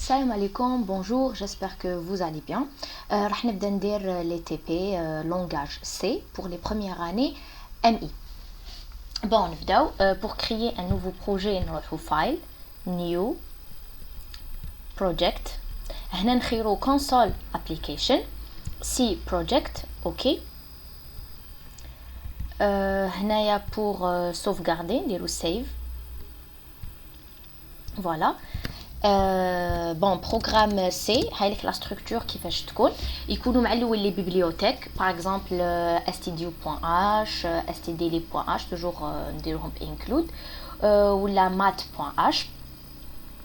Salam alaikum, bonjour, j'espère que vous allez bien. راح نبدا ندير les TP langage C pour les premières années MI. Bon, نبداو pour créer un nouveau projet نروحو file new project. هنا نخيرو console application C project OK. هنايا pour sauvegarder نديرو save. Voilà. Bon, programme C, هاي la structure كيفاش تكون يكونوا معلول لي bibliothèques par exemple stdio.h stdlib.h toujours نديروهم include ولا mat.h.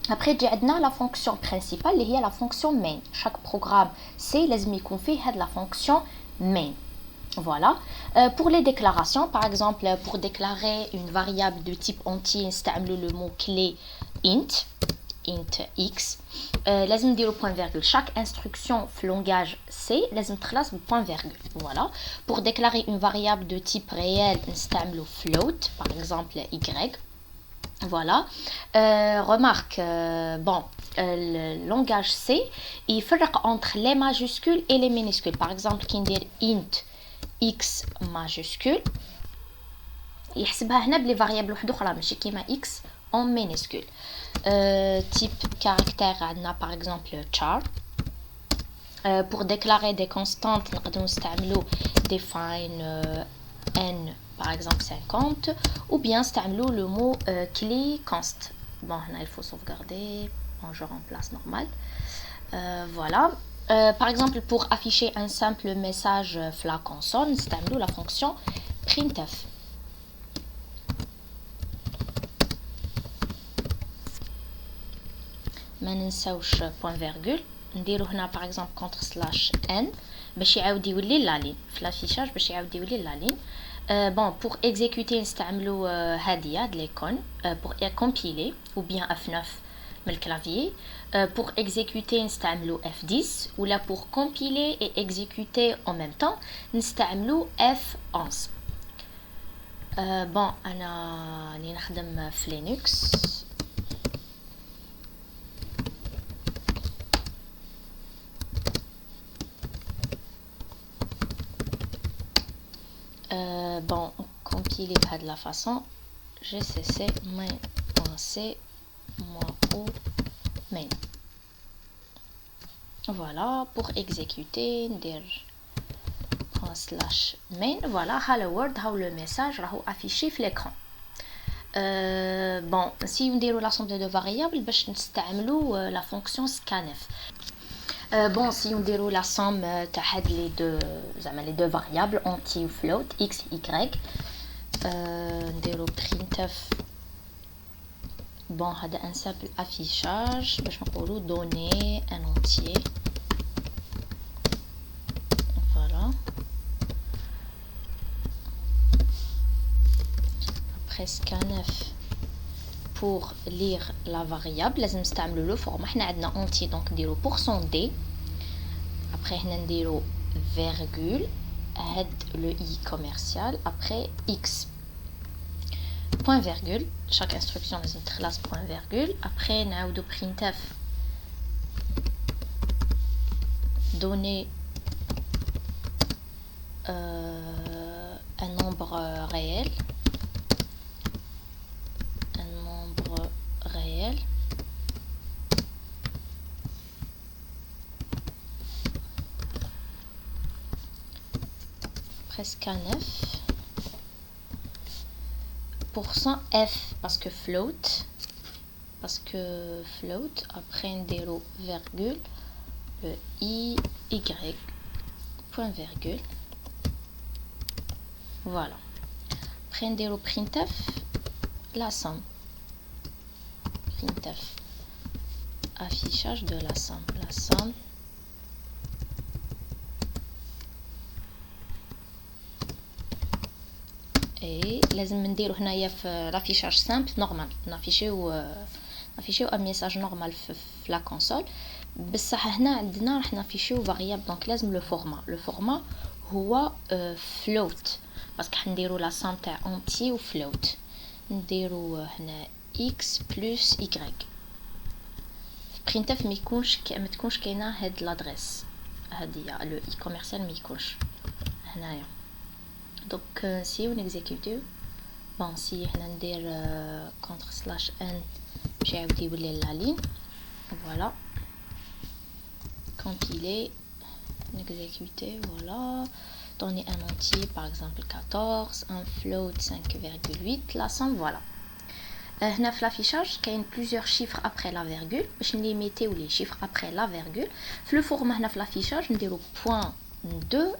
après تجي عندنا la fonction principale اللي هي la fonction main. chaque programme C لازم يكون فيه هاد la fonction main. Voilà. Pour les déclarations, par exemple, pour déclarer une variable de type entier, نستعملوا le mot clé int x. لازم نديرو point virgule. Chaque instruction في langage C لازم تخلص point virgule. Voilà. Pour déclarer une variable de type réel, نستعملوا float, par exemple y. Voilà. Remarque, bon, le langage C, il فرق entre les majuscules et les minuscules. Par exemple, qui dit int x majuscule يحسبها هنا بلي فاريابل واحده اخرى ماشي كيما x en minuscule. Type caractère عندنا par exemple char. Pour déclarer des constantes نقدروا نستعملوا define n par exemple 50 ou bien نستعملوا le mot clé const. Bon هنا il faut sauvegarder. Bon, je remplace normal. Voilà. Par exemple, pour afficher un simple message sur la console, nous avons la fonction printf. ما ننساوش point virgule. نديرو هنا par exemple contre slash n باش يعاود يولي لا لين في لافيشاج باش يعاود يولي لا لين. Bon, pour exécuter نستعملو هادية د l'icône pour compiler ou bien F9 من الكلافيي. Pour exécuter نستعملو F10 ou là pour compiler et exécuter en même temps نستعملو F11. Bon, أنا راني نخدم في لينكس. Bon, compiler de la façon gcc main.c ou main. Voilà, pour exécuter dire slash main. Voilà, hello world, how le message راهو affiché في l'écran. Bon, si on déroule l'assemblée de variables باش نستعملوا la fonction scanf. Bon, si on déroule la somme تاع les deux variables entier ou float x y. نديرو printf. Bon, هذا un simple affichage باش نقولوا donner un entier. Voilà. Après scanf pour lire la variable لازم نستعملوا le format. حنا عندنا entier donc نديرو %d. après هنا نديرو virgule هاد le i commercial après x point virgule. chaque instruction لازم تخلص point virgule. après نعاودو printf donner un nombre réel. scanf %f parce que float après نديرو virgule le i y point virgule. voilà. après نديرو printf la somme printf affichage de la somme et لازم نديرو هنايا في l'affichage simple normal نافيشيو un message normal في la console. بصح هنا عندنا راح نافيشيو variable donc لازم le format هو float باسكو حنديرو la somme تاع entier و float. نديرو هنا x plus y printf ما تكونش كاينه هاد لادريس هادية لو اي كوميرسيال ما يكونش هنايا. دوك نسيو نيكزيكوتيو. بون سي حنا ندير كونتر سلاش ان باش يعاود يولي لا لين. فوالا compiler exécuter, voilà, donner un entier par exemple 14, un float 5,8, la somme, voilà. Dans l'affichage, il y a plusieurs chiffres après la virgule. Je vais limiter les chiffres après la virgule. Le format de l'affichage, je vais point 2f.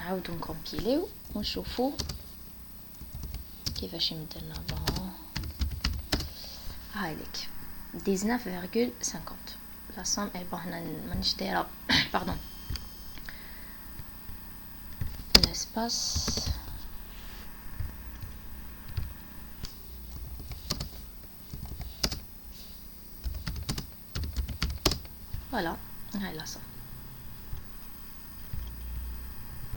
On va compiler. On chauffe. Qui va chez nous avant 19,50. La somme est bonne. Pardon. L'espace. Voilà, la somme.